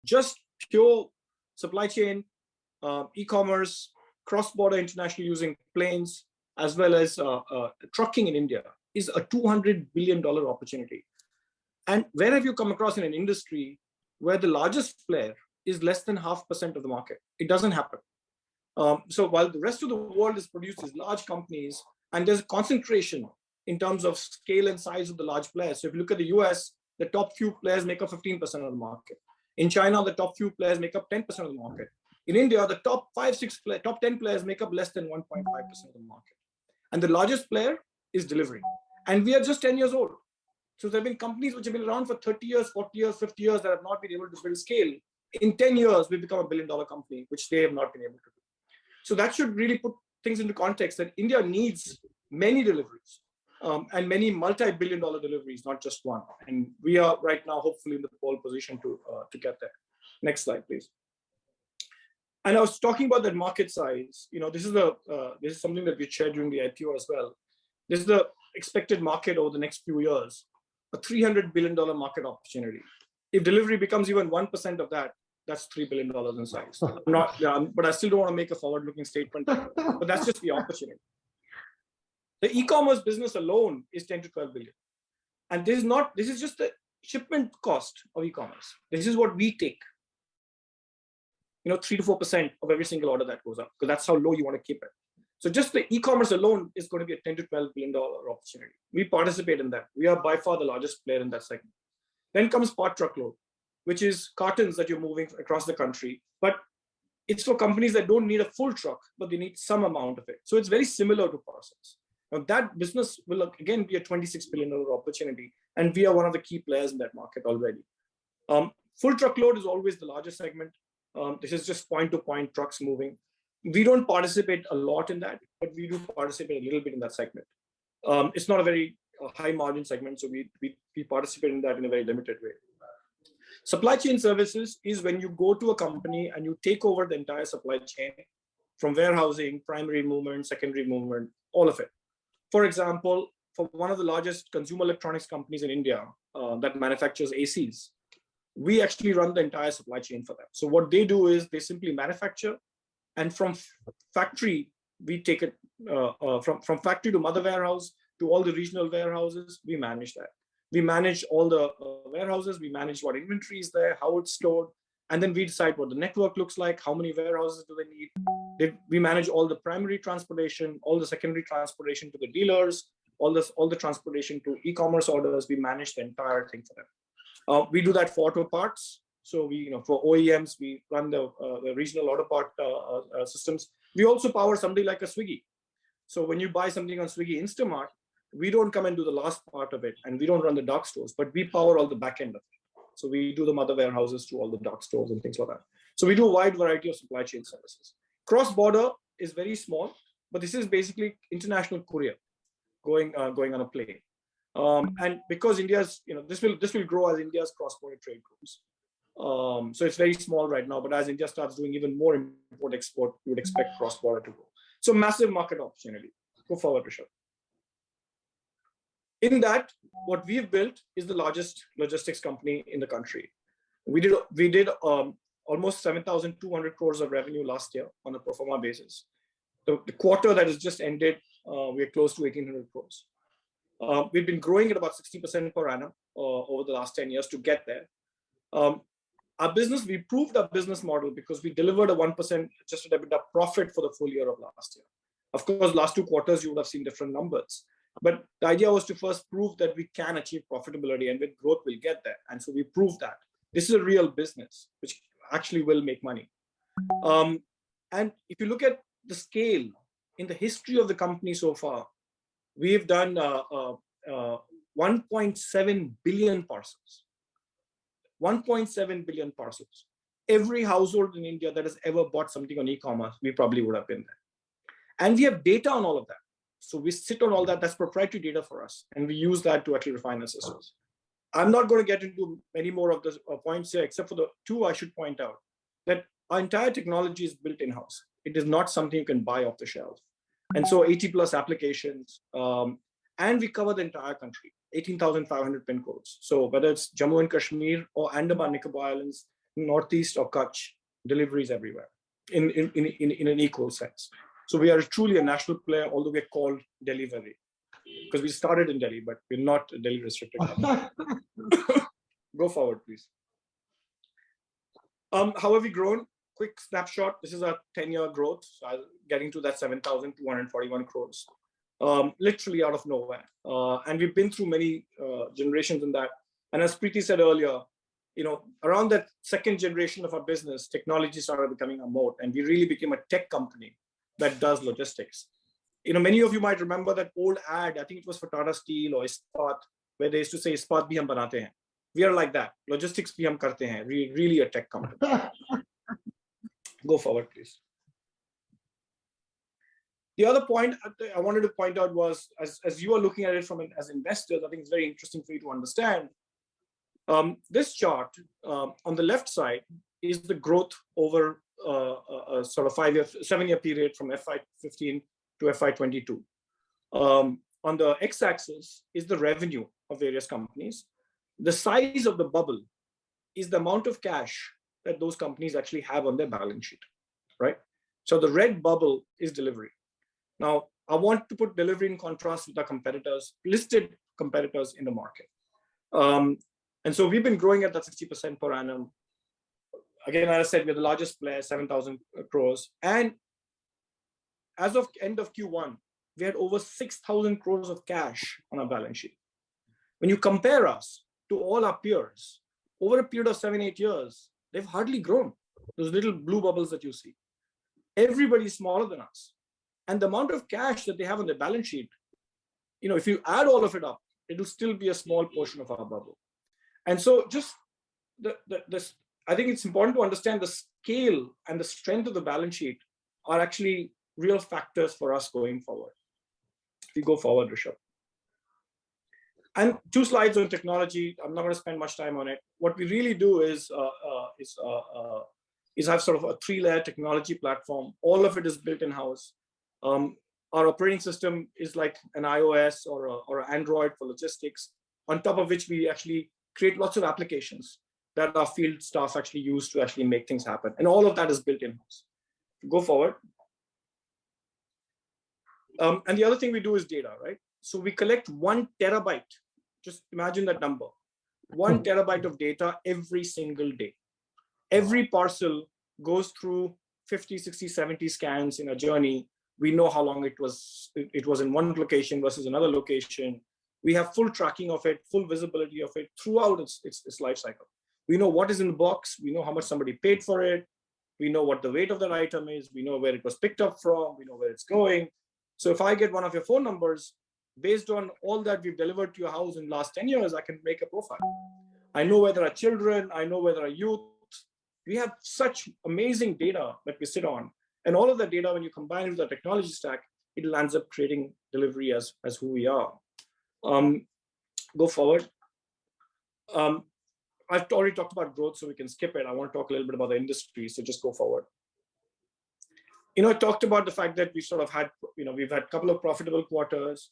Just pure supply chain, e-commerce, cross-border international using planes, as well as trucking in India is a $200 billion opportunity. And where have you come across in an industry where the largest player is less than 0.5% of the market? It doesn't happen. So while the rest of the world is produced as large companies, and there's a concentration in terms of scale and size of the large players. So if you look at the US, the top few players make up 15% of the market. In China, the top few players make up 10% of the market. In India, the top 10 players make up less than 1.5% of the market. And the largest player is Delhivery. And we are just 10 years old. So there have been companies which have been around for 30 years, 40 years, 50 years that have not been able to build scale. In 10 years, we become a $1 billion company, which they have not been able to do. So that should really put things into context that India needs many deliveries and many multi-billion-dollar deliveries, not just one. And we are right now, hopefully, in the pole position to get there. Next slide, please. And I was talking about that market size. You know, this is something that we shared during the IPO as well. This is the expected market over the next few years, a $300 billion market opportunity. If delivery becomes even 1% of that, that's $3 billion in size. But I still don't want to make a forward-looking statement, but that's just the opportunity. The e-commerce business alone is 10 to 12 billion. And this is just the shipment cost of e-commerce. This is what we take. 3 to 4% of every single order that goes up, because that's how low you want to keep it. So just the e-commerce alone is going to be a 10 to 12 billion dollar opportunity. We participate in that. We are by far the largest player in that segment. Then comes part truckload, which is cartons that you're moving across the country, but it's for companies that don't need a full truck, but they need some amount of it. So it's very similar to parcels. Now that business will again be a $26 billion opportunity, and we are one of the key players in that market already. Full truckload is always the largest segment. This is just point-to-point trucks moving. We don't participate a lot in that, but we do participate a little bit in that segment. It's not a very high margin segment, so we participate in that in a very limited way. Supply chain services is when you go to a company and you take over the entire supply chain from warehousing, primary movement, secondary movement, all of it. For example, for one of the largest consumer electronics companies in India that manufactures ACs, we actually run the entire supply chain for them. So what they do is they simply manufacture, and from factory, we take it from factory to mother warehouse to all the regional warehouses, we manage that. We manage all the warehouses, we manage what inventory is there, how it's stored, and then we decide what the network looks like, how many warehouses do they need. We manage all the primary transportation, all the secondary transportation to the dealers, all the transportation to e-commerce orders. We manage the entire thing for them. We do that for auto parts. So for OEMs, we run the regional auto part systems. We also power something like a Swiggy. So when you buy something on Swiggy Instamart, we don't come and do the last part of it, and we don't run the dark stores, but we power all the back end of it. So we do the mother warehouses to all the dark stores and things like that. So we do a wide variety of supply chain services. Cross-border is very small, but this is basically international courier going on a plane. And because India's, this will grow as India's cross-border trade grows. So it's very small right now, but as India starts doing even more import-export, we would expect cross-border to grow. So massive market opportunity. Go forward, Rishabh. In that, what we've built is the largest logistics company in the country. We did almost 7,200 crores of revenue last year on a pro forma basis. The quarter that has just ended, we're close to 1,800 crores. We've been growing at about 60% per annum over the last 10 years to get there. Our business, we proved our business model because we delivered a 1% adjusted EBITDA profit for the full year of last year. Of course, last 2 quarters, you would have seen different numbers. But the idea was to first prove that we can achieve profitability, and with growth, we'll get there. And so we proved that. This is a real business, which actually will make money. And if you look at the scale in the history of the company so far, we've done 1.7 billion parcels. 1.7 billion parcels. Every household in India that has ever bought something on e-commerce, we probably would have been there. And we have data on all of that. So we sit on all that. That's proprietary data for us. And we use that to actually refine our systems. I'm not going to get into many more of the points here, except for the 2 I should point out, that our entire technology is built in-house. It is not something you can buy off the shelf. And so 80 plus applications, and we cover the entire country, 18,500 pin codes. So whether it's Jammu and Kashmir or Andaman Nicobar Islands, northeast or Kutch, deliveries everywhere in an equal sense. So we are truly a national player, although we're called Delhivery because we started in Delhi, but we're not a Delhi restricted company. Go forward, please. How have we grown? Quick snapshot. This is our 10-year growth. So getting to that 7,241 crores, literally out of nowhere. And we've been through many generations in that. And as Preeti said earlier, around that second generation of our business, technology started becoming a moat, and we really became a tech company that does logistics. Many of you might remember that old ad. I think it was for Tata Steel or Ispat, where they used to say, "Ispat bhi hum banate hain." We are like that. Logistics bhi hum karte hain. Really a tech company. Go forward, please. The other point I wanted to point out was, as you are looking at it as investors, I think it's very interesting for you to understand. This chart on the left side is the growth over a sort of 7-year period from FY15 to FY22. On the x-axis is the revenue of various companies. The size of the bubble is the amount of cash that those companies actually have on their balance sheet, right? So the red bubble is Delhivery. Now, I want to put Delhivery in contrast with our competitors, listed competitors in the market. And so we've been growing at that 60% per annum. Again, as I said, we're the largest player, 7,000 crores. And as of end of Q1, we had over 6,000 crores of cash on our balance sheet. When you compare us to all our peers, over a period of 7-8 years, they've hardly grown. Those little blue bubbles that you see. Everybody's smaller than us. And the amount of cash that they have on their balance sheet, if you add all of it up, it'll still be a small portion of our bubble. And so just I think it's important to understand the scale and the strength of the balance sheet are actually real factors for us going forward. If you go forward, Rishabh. And 2 slides on technology. I'm not going to spend much time on it. What we really do is have sort of a 3-layer technology platform. All of it is built in-house. Our operating system is like an iOS or an Android for logistics, on top of which we actually create lots of applications that our field staff actually use to actually make things happen. And all of that is built in-house. Go forward. And the other thing we do is data, right? So we collect 1 terabyte. Just imagine that number. 1 terabyte of data every single day. Every parcel goes through 50, 60, 70 scans in a journey. We know how long it was in one location versus another location. We have full tracking of it, full visibility of it throughout its life cycle. We know what is in the box. We know how much somebody paid for it. We know what the weight of that item is. We know where it was picked up from. We know where it's going. So if I get one of your phone numbers, based on all that we've delivered to your house in the last 10 years, I can make a profile. I know where there are children. I know where there are youth. We have such amazing data that we sit on. And all of that data, when you combine it with the technology stack, it lands up creating Delhivery as who we are. Go forward. I've already talked about growth, so we can skip it. I want to talk a little bit about the industry, so just go forward. I talked about the fact that we sort of had, we've had a couple of profitable quarters.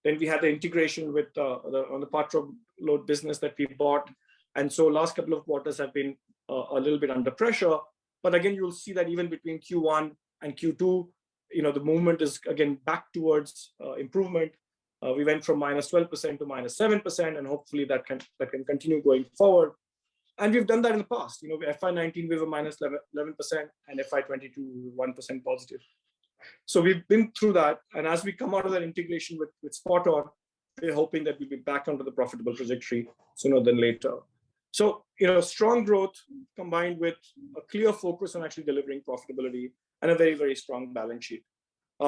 Then we had the integration with on the part load business that we bought. And so last couple of quarters have been a little bit under pressure. But again, you'll see that even between Q1 and Q2, the movement is again back towards improvement. We went from -12% to -7%, and hopefully that can continue going forward. And we've done that in the past. FY19 we were -11%, and FY22 1% positive. So we've been through that, and as we come out of that integration with Spot On, we're hoping that we'll be back onto the profitable trajectory sooner than later. So strong growth combined with a clear focus on actually delivering profitability and a very, very strong balance sheet.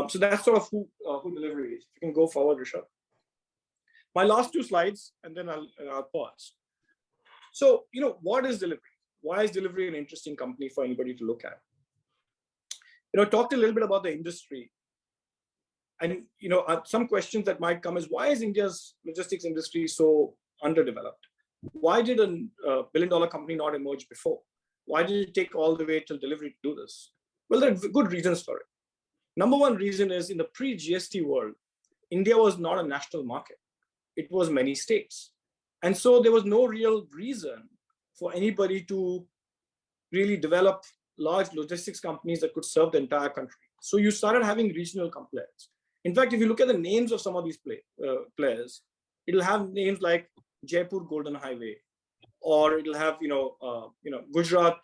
So that's sort of who Delhivery is. If you can go forward, Rishabh. My last 2 slides, and then I'll pause. So, what is Delhivery? Why is Delhivery an interesting company for anybody to look at? Talked a little bit about the industry. And, some questions that might come is, why is India's logistics industry so underdeveloped? Why did a billion-dollar company not emerge before? Why did it take all the way till Delhivery to do this? Well, there are good reasons for it. Number one reason is, in the pre-GST world, India was not a national market. It was many states. And so there was no real reason for anybody to really develop large logistics companies that could serve the entire country. So you started having regional players. In fact, if you look at the names of some of these players, it'll have names like Jaipur Golden Highway, or it'll have Gujarat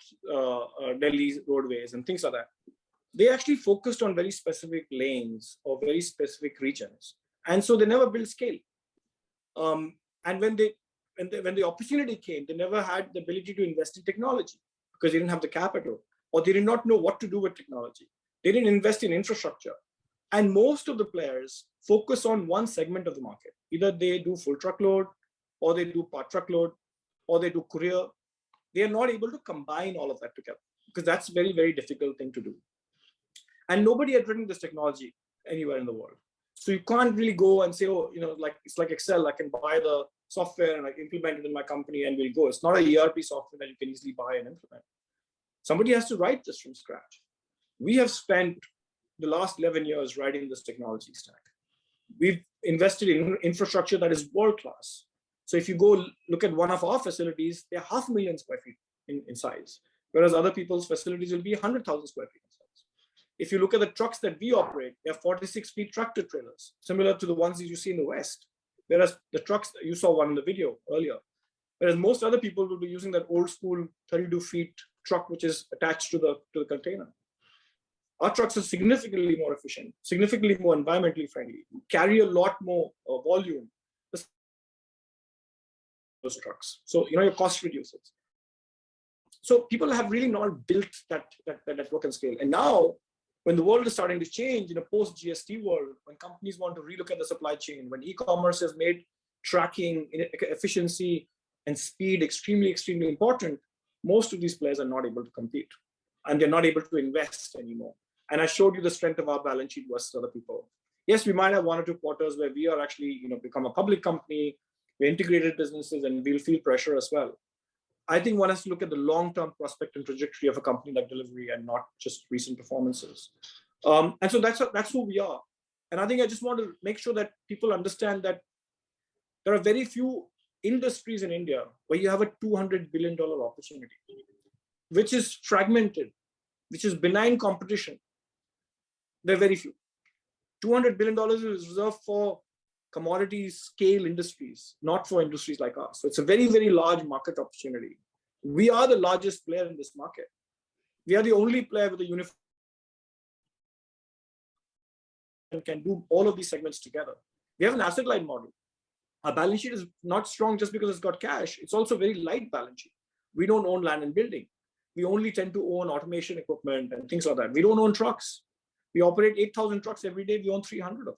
Delhi roadways and things like that. They actually focused on very specific lanes or very specific regions, and so they never built scale. And when the opportunity came, they never had the ability to invest in technology because they didn't have the capital, or they did not know what to do with technology. They didn't invest in infrastructure. And most of the players focus on one segment of the market. Either they do full truckload, or they do part truckload, or they do courier. They are not able to combine all of that together because that's a very, very difficult thing to do. And nobody had written this technology anywhere in the world. So you can't really go and say, oh, like it's like Excel, I can buy the software and I implement it in my company and we'll go. It's not a ERP software that you can easily buy and implement. Somebody has to write this from scratch. We have spent the last 11 years writing this technology stack. We've invested in infrastructure that is world-class. So if you go look at one of our facilities, they're 500,000 square feet in size, whereas other people's facilities will be 100,000 square feet in size. If you look at the trucks that we operate, they're 46 feet tractor trailers, similar to the ones that you see in the West. Whereas the trucks, you saw one in the video earlier, whereas most other people will be using that old school 32 feet truck, which is attached to the container. Our trucks are significantly more efficient, significantly more environmentally friendly, carry a lot more volume. Those trucks, so your cost reduces. So people have really not built that network and scale. And now, when the world is starting to change in a post-GST world, when companies want to relook at the supply chain, when e-commerce has made tracking, efficiency, and speed extremely, extremely important, most of these players are not able to compete, and they're not able to invest anymore. And I showed you the strength of our balance sheet versus other people. Yes, we might have 1 or 2 quarters where we are actually, become a public company, we integrated businesses, and we'll feel pressure as well. I think one has to look at the long-term prospect and trajectory of a company like Delhivery and not just recent performances. And so that's who we are. And I think I just want to make sure that people understand that there are very few industries in India where you have a $200 billion opportunity, which is fragmented, which is benign competition. There are very few. $200 billion is reserved for commodity scale industries, not for industries like us. So it's a very, very large market opportunity. We are the largest player in this market. We are the only player with a uniform and can do all of these segments together. We have an asset-light model. Our balance sheet is not strong just because it's got cash. It's also a very light balance sheet. We don't own land and building. We only tend to own automation equipment and things like that. We don't own trucks. We operate 8,000 trucks every day. We own 300 of them.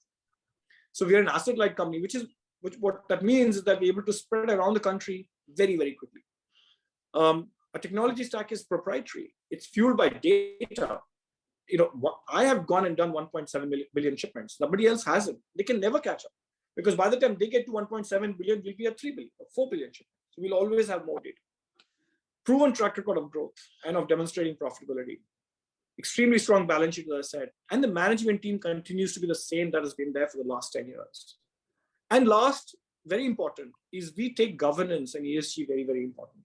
So we are an asset-light company, what that means is that we're able to spread around the country very, very quickly. Our technology stack is proprietary. It's fueled by data. I have gone and done 1.7 billion shipments. Nobody else hasn't. They can never catch up because by the time they get to 1.7 billion, we'll be at 3 billion or 4 billion shipments. So we'll always have more data. Proven track record of growth and of demonstrating profitability. Extremely strong balance sheet, as I said. And the management team continues to be the same that has been there for the last 10 years. And last, very important, is we take governance and ESG very, very important.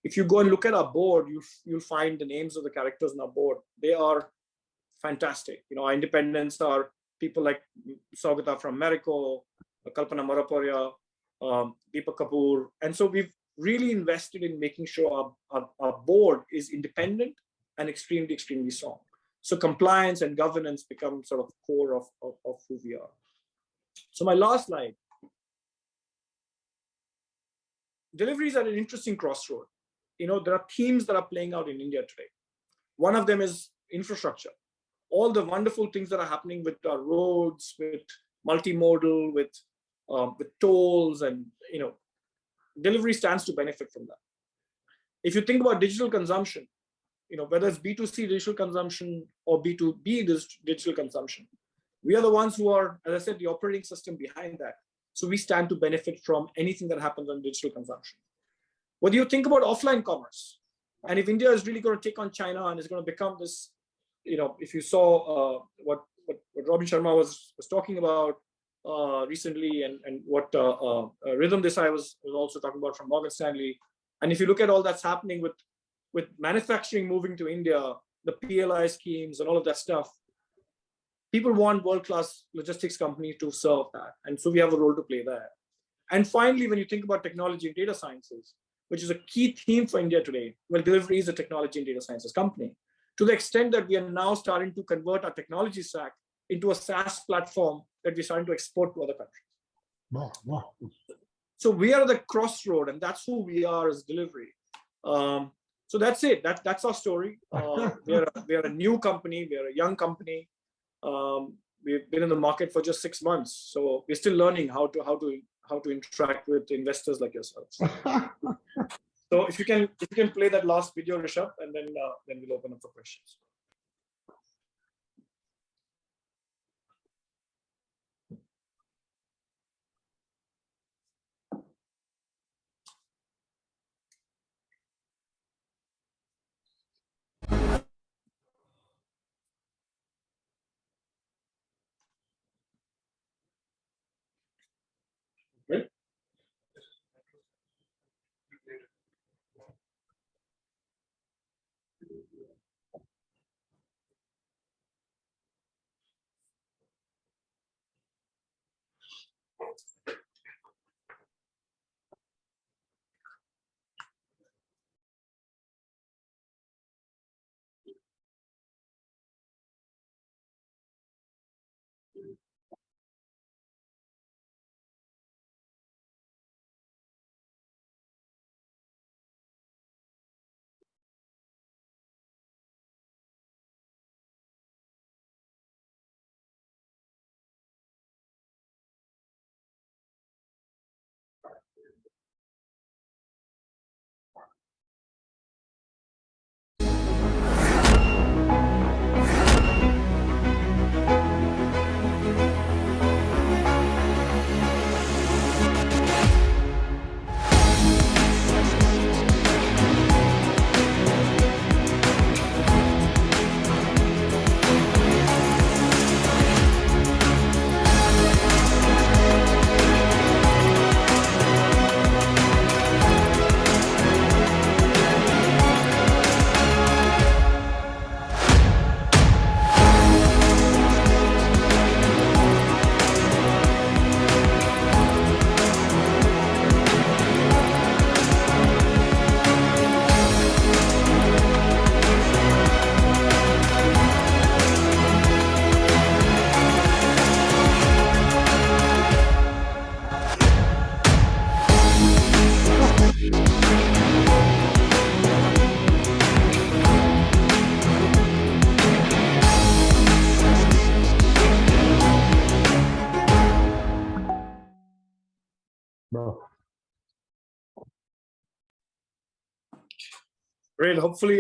If you go and look at our board, you'll find the names of the characters on our board. They are fantastic. Our independents are people like Saugata from Marico, Kalpana Maraporia, Deepak Kapoor. And so we've really invested in making sure our board is independent and extremely, extremely strong. So compliance and governance become sort of core of who we are. So my last slide. Delivery is at an interesting crossroad. There are themes that are playing out in India today. One of them is infrastructure. All the wonderful things that are happening with our roads, with multimodal, with tolls, and delivery stands to benefit from that. If you think about digital consumption, whether it's B2C digital consumption or B2B digital consumption, we are the ones who are, as I said, the operating system behind that. So we stand to benefit from anything that happens on digital consumption. Whether you think about offline commerce, and if India is really going to take on China and is going to become this, if you saw what Robin Sharma was talking about recently, and what Rhythm Desai was also talking about from Morgan Stanley, and if you look at all that's happening with with manufacturing moving to India, the PLI schemes and all of that stuff, people want world-class logistics companies to serve that. And so we have a role to play there. And finally, when you think about technology and data sciences, which is a key theme for India today, well, Delhivery is a technology and data sciences company, to the extent that we are now starting to convert our technology stack into a SaaS platform that we're starting to export to other countries. Wow, wow. So we are at the crossroad, and that's who we are as Delhivery. So that's it. That's our story. We are a new company. We are a young company. We've been in the market for just 6 months, so we're still learning how to interact with investors like yourselves. So if you can play that last video, Rishabh, and then we'll open up for questions. Right? No. Great. Hopefully,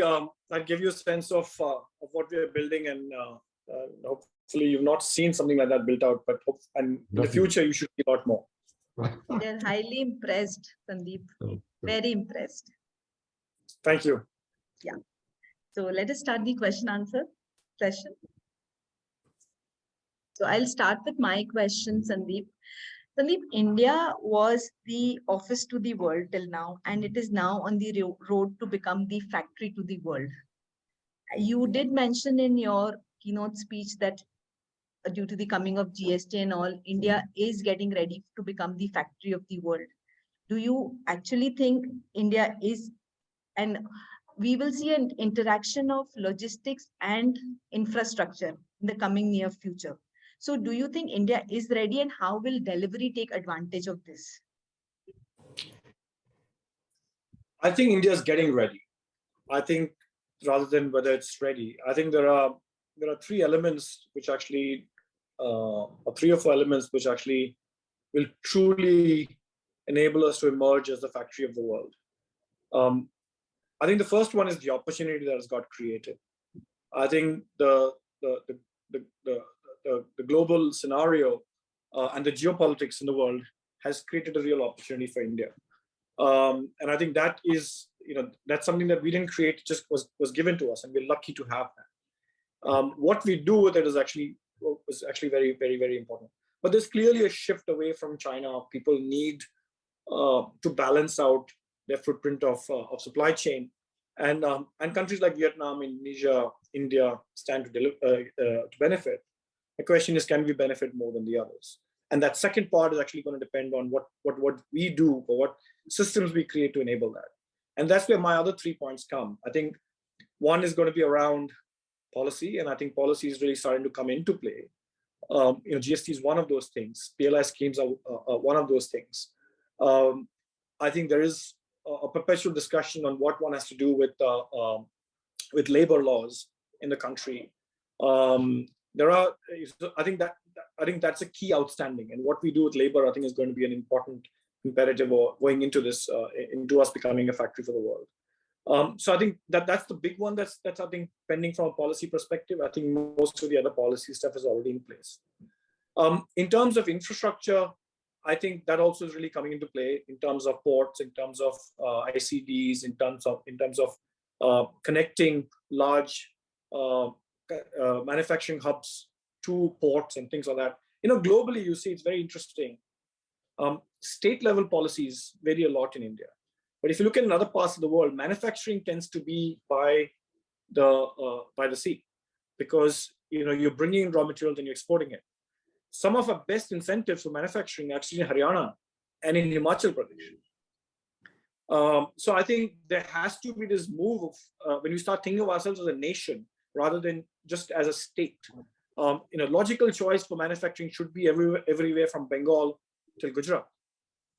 that gave you a sense of what we are building, and hopefully you've not seen something like that built out. But in the future, you should see a lot more. They're highly impressed, Sandeep. Very impressed. Thank you. Yeah. So let us start the question answer session. So I'll start with my question, Sandeep. Sandeep, India was the office to the world till now, and it is now on the road to become the factory to the world. You did mention in your keynote speech that due to the coming of GST and all, India is getting ready to become the factory of the world. Do you actually think India is, and we will see an interaction of logistics and infrastructure in the coming near future? So do you think India is ready, and how will Delhivery take advantage of this? I think India is getting ready. I think rather than whether it's ready, I think there are 3 elements which actually, or 3 or 4 elements which actually will truly enable us to emerge as the factory of the world. I think the first one is the opportunity that has got created. I think the global scenario and the geopolitics in the world has created a real opportunity for India. And I think that is, that's something that we didn't create, just was given to us, and we're lucky to have that. What we do with it is actually very, very, very important. But there's clearly a shift away from China. People need to balance out their footprint of supply chain. And countries like Vietnam, Indonesia, India stand to benefit. The question is, can we benefit more than the others? And that second part is actually going to depend on what we do or what systems we create to enable that. And that's where my other 3 points come. I think one is going to be around policy, and I think policy is really starting to come into play. GST is one of those things. PLI schemes are one of those things. I think there is a perpetual discussion on what one has to do with labor laws in the country. I think that's a key outstanding, and what we do with labor, I think, is going to be an important imperative or going into this, into us becoming a factory for the world. So I think that's the big one that's I think pending from a policy perspective. I think most of the other policy stuff is already in place. In terms of infrastructure, I think that also is really coming into play in terms of ports, in terms of ICDs, in terms of connecting large manufacturing hubs to ports and things like that. Globally, you see, it's very interesting. State level policies vary a lot in India. But if you look at other parts of the world, manufacturing tends to be by the sea, because you're bringing in raw materials and you're exporting it. Some of our best incentives for manufacturing are actually in Haryana and in Himachal Pradesh. So I think there has to be this move of when we start thinking of ourselves as a nation rather than just as a state. Logical choice for manufacturing should be everywhere from Bengal till Gujarat,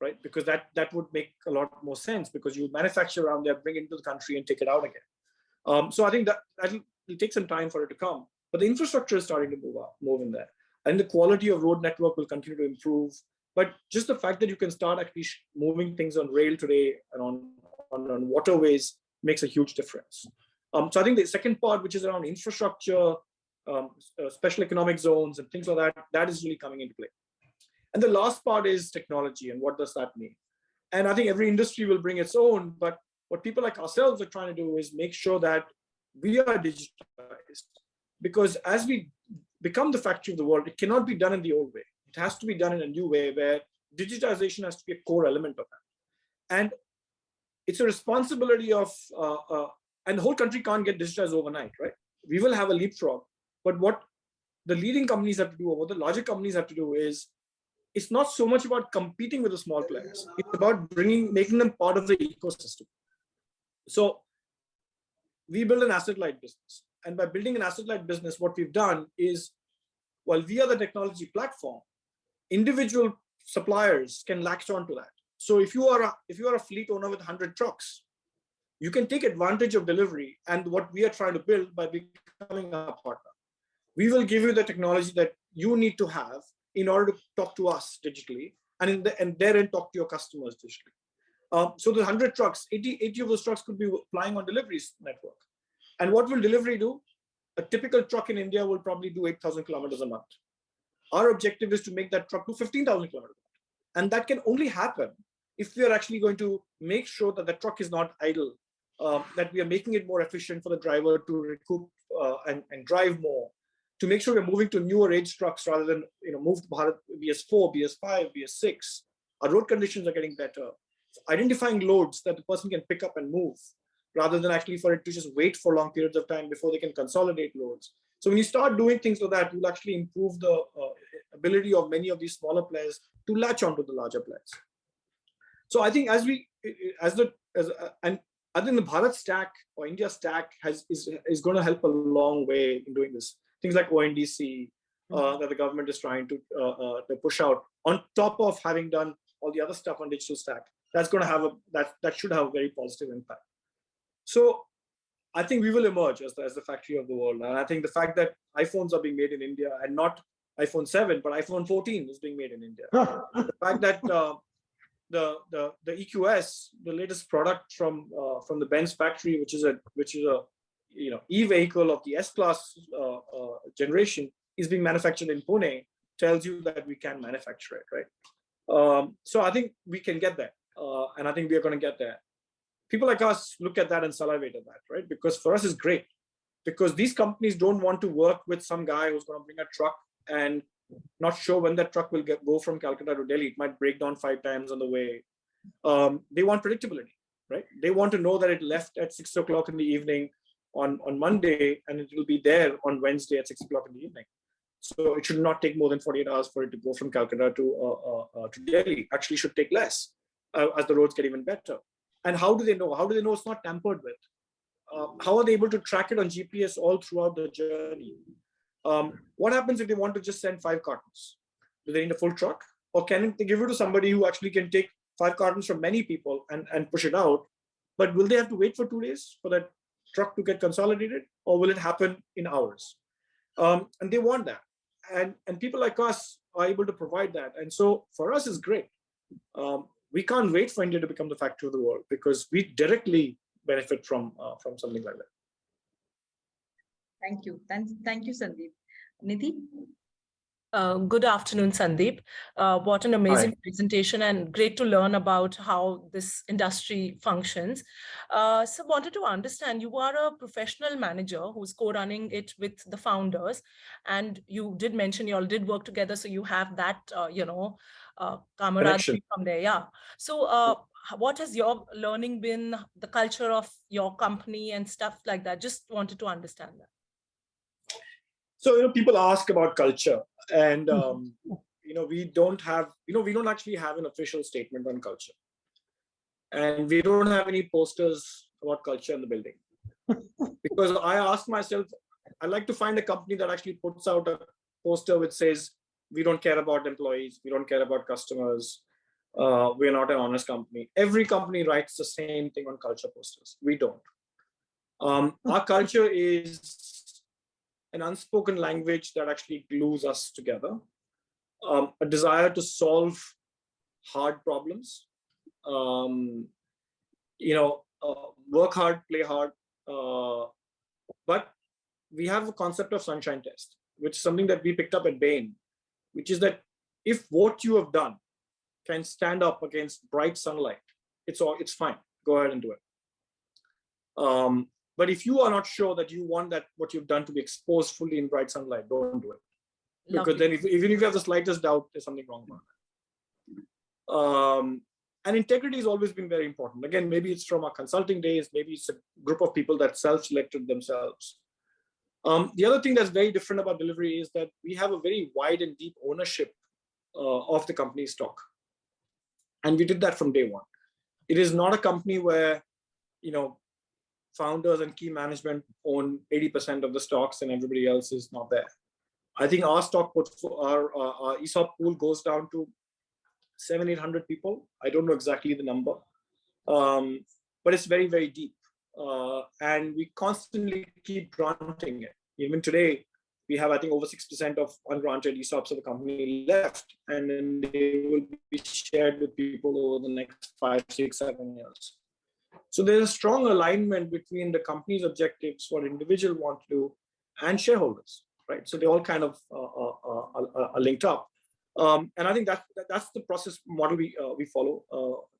right? Because that would make a lot more sense, because you manufacture around there, bring it into the country and take it out again. So I think that'll take some time for it to come, but the infrastructure is starting to move in there. And the quality of road network will continue to improve. But just the fact that you can start actually moving things on rail today and on waterways makes a huge difference. So I think the second part, which is around infrastructure, special economic zones and things like that, that is really coming into play. And the last part is technology, and what does that mean? And I think every industry will bring its own, but what people like ourselves are trying to do is make sure that we are digitized, because as we become the factory of the world, it cannot be done in the old way. It has to be done in a new way, where digitization has to be a core element of that. And it's a responsibility of, and the whole country can't get digitized overnight, right? We will have a leapfrog. But what the leading companies have to do, or what the larger companies have to do, is it's not so much about competing with the small players. It's about making them part of the ecosystem. So we build an asset-light business. And by building an asset-light business, what we've done is, while we are the technology platform, individual suppliers can latch onto that. So if you are a fleet owner with 100 trucks, you can take advantage of Delhivery and what we are trying to build by becoming a partner. We will give you the technology that you need to have in order to talk to us digitally, and therein talk to your customers digitally. So the 100 trucks, 80 of those trucks could be flying on Delhivery's network. And what will Delhivery do? A typical truck in India will probably do 8,000 kilometers a month. Our objective is to make that truck do 15,000 kilometers. And that can only happen if we are actually going to make sure that the truck is not idle, that we are making it more efficient for the driver to recoup and drive more, to make sure we're moving to newer age trucks rather than move to Bharat BS4, BS5, BS6. Our road conditions are getting better. Identifying loads that the person can pick up and move, rather than actually for it to just wait for long periods of time before they can consolidate loads. So when you start doing things like that, you'll actually improve the ability of many of these smaller players to latch onto the larger players. So I think and I think the Bharat stack or India stack is going to help a long way in doing this. Things like ONDC that the government is trying to push out, on top of having done all the other stuff on digital stack. That's going to have that should have a very positive impact. So I think we will emerge as the factory of the world. And I think the fact that iPhones are being made in India, and not iPhone 7, but iPhone 14 is being made in India. The fact that the EQS, the latest product from the Benz factory, which is a e-vehicle of the S-Class generation, is being manufactured in Pune, tells you that we can manufacture it, right? So I think we can get there, and I think we are going to get there. People like us look at that and salivate at that, right? Because for us, it's great, because these companies don't want to work with some guy who's going to bring a truck and not sure when that truck will go from Calcutta to Delhi. It might break down 5 times on the way. They want predictability. right? They want to know that it left at 6 o'clock in the evening on Monday, and it will be there on Wednesday at 6 o'clock in the evening. So it should not take more than 48 hours for it to go from Calcutta to Delhi. Actually, should take less as the roads get even better. And how do they know? How do they know it's not tampered with? How are they able to track it on GPS all throughout the journey? What happens if they want to just send 5 cartons? Do they need a full truck? Or can they give it to somebody who actually can take 5 cartons from many people and push it out? But will they have to wait for 2 days for that truck to get consolidated? Or will it happen in hours? And they want that. And people like us are able to provide that. And so for us, it's great. We can't wait for India to become the factory of the world, because we directly benefit from something like that. Thank you. Thank you, Sandeep. Nidhi? Good afternoon, Sandeep. What an amazing Hi. presentation, and great to learn about how this industry functions. So wanted to understand, you are a professional manager who's co-running it with the founders, and you did mention you all did work together, so you have that, camaraderie from there. Yeah. So what has your learning been, the culture of your company and stuff like that? Just wanted to understand that. So, people ask about culture, and, we don't actually have an official statement on culture. And we don't have any posters about culture in the building. Because I asked myself, I'd like to find a company that actually puts out a poster which says, we don't care about employees, we don't care about customers, we're not an honest company. Every company writes the same thing on culture posters. We don't. Our culture is an unspoken language that actually glues us together, a desire to solve hard problems, work hard, play hard, but we have a concept of sunshine test, which is something that we picked up at Bain, which is that if what you have done can stand up against bright sunlight, it's fine, go ahead and do it. But if you are not sure that you want that what you've done to be exposed fully in bright sunlight, don't do it. Because then even if you have the slightest doubt, there's something wrong about it. And integrity has always been very important. Again, maybe it's from our consulting days, maybe it's a group of people that self-selected themselves. The other thing that's very different about Delhivery is that we have a very wide and deep ownership of the company's stock. And we did that from day one. It is not a company where, founders and key management own 80% of the stocks and everybody else is not there. I think our stock our ESOP pool goes down to 700-800 people. I don't know exactly the number, but it's very, very deep. And we constantly keep granting it. Even today, we have, I think, over 6% of ungranted ESOPs of the company left, and then they will be shared with people over the next 5, 6, 7 years. So there's a strong alignment between the company's objectives, what individual want to do, and shareholders, right? So they all kind of are linked up. And I think that's the process model we follow.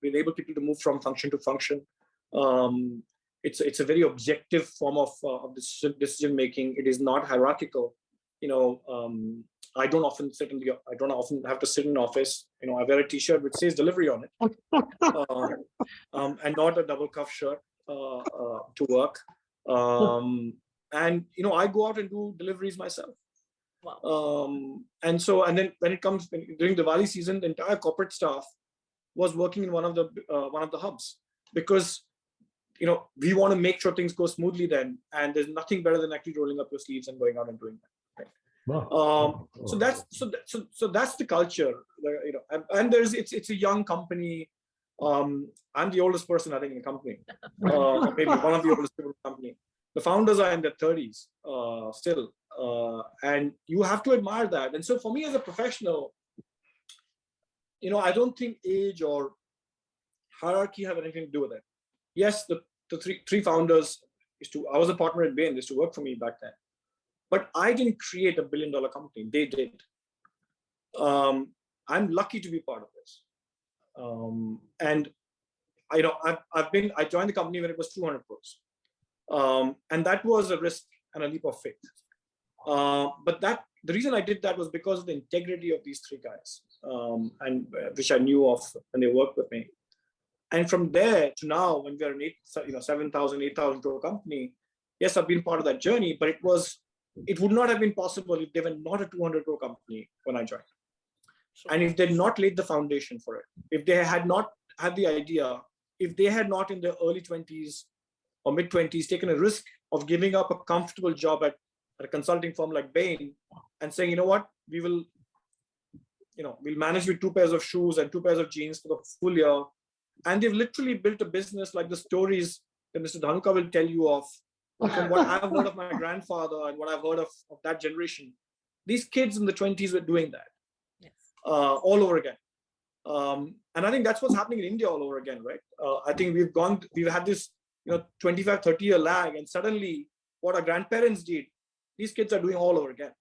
We enable people to move from function to function. It's a very objective form of decision making. It is not hierarchical. I don't often have to sit in an office. I wear a T-shirt which says Delhivery on it, and not a double cuff shirt to work. And I go out and do deliveries myself. Wow. And then when it comes during Diwali season, the entire corporate staff was working in one of the hubs, because we want to make sure things go smoothly then, and there's nothing better than actually rolling up your sleeves and going out and doing that. Right? Wow. So that's the culture. And it's a young company. I'm the oldest person, I think, in the company. Maybe one of the oldest people in the company. The founders are in their 30s still. And you have to admire that. And so for me as a professional, I don't think age or hierarchy have anything to do with it. Yes, the three founders I was a partner at Bain, they used to work for me back then. But I didn't create a $1 billion company. They did. I'm lucky to be part of this. And I joined the company when it was 200 crores. And that was a risk and a leap of faith. But the reason I did that was because of the integrity of these three guys, and which I knew of when they worked with me. And from there to now, when we are an 7,000, 8,000 crore company, yes, I've been part of that journey, but it would not have been possible if they were not a 200 crore company when I joined. And if they had not laid the foundation for it, if they had not had the idea, if they had not in their early 20s or mid 20s taken a risk of giving up a comfortable job at a consulting firm like Bain and saying, you know what, we'll manage with 2 pairs of shoes and 2 pairs of jeans for the full year. And they've literally built a business like the stories that Mr. Dhanuka will tell you of, from what I've heard of my grandfather and what I've heard of that generation. These kids in the 20s were doing that. Yes. All over again. And I think that's what's happening in India all over again, right? I think we've had this 25, 30-year lag, and suddenly what our grandparents did, these kids are doing all over again.